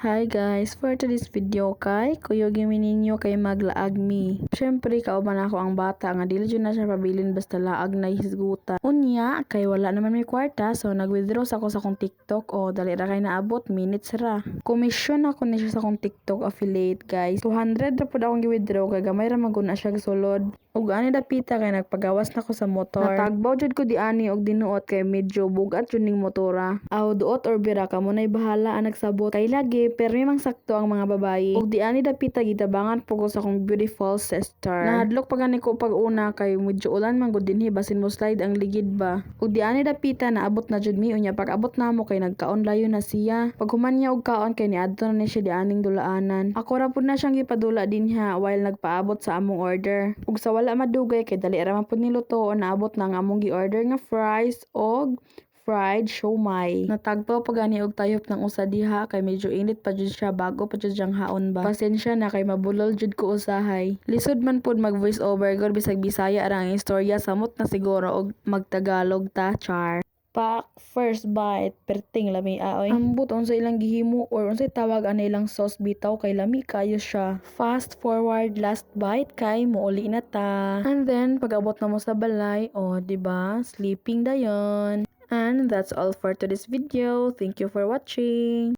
Hi guys, for today's video kay kuyo gimi ninyo kay maglaag mi. Syempre kauban ako ang bata nga dili jud na siya pabilin basta laag na hisgutan. Unya kay wala naman may kwarta so nag-withdraw ako sa akong TikTok o dali ra kay naabot minutes ra. Commission ako ni siya sa akong TikTok affiliate guys. 200 ra pud akong gi-withdraw kay gamay ra man gud na siya sulod. Ug ani dapita kay nagpagawas na ko sa motor. Natagbaw jud ko di ani og dinuot kay medyo bugat jud ning motora. Aw duot or bira kamo nay bahala ang nagsabot kay lagi pero mang sakto ang mga babayi. Ug di ani dapita gitabangan po ko sa akong beautiful sister. Nahadlok pa gani ko pag una kay medyo ulan man gud dinhi basin mo slide ang ligid ba. Ug di ani dapita naabot na jud mi unya pag abot namo kay nagkaon layo na siya. Pag human niya og kaon kay niadto na ni siya di aning dulaanan. Ako ra pud na siyang gipadula dinha while nagpaabot sa among order. Ug sa wala madugay kay dali ra man pud niluto naabot na ang among gi-order nga fries og fried siomai. Natagpaw pa gani og tayop ng usa diha kay medyo init pa jud siya bago pa jud siyang haon ba. Pasensya na kay mabulol jud ko usahay. Lisod man pud mag voice over gud bisag Bisaya ra ang istorya samot na siguro og magtagalog ta char. Pak first bite perting lami aoy. Ambot unsa ilang gihimo or unsay tawag ana ilang sauce bitaw kay lami kayo siya. Fast forward last bite kay muuli na ta. And then pag abot na mo sa balay, oh di ba? Sleeping dayon. And that's all for today's video. Thank you for watching.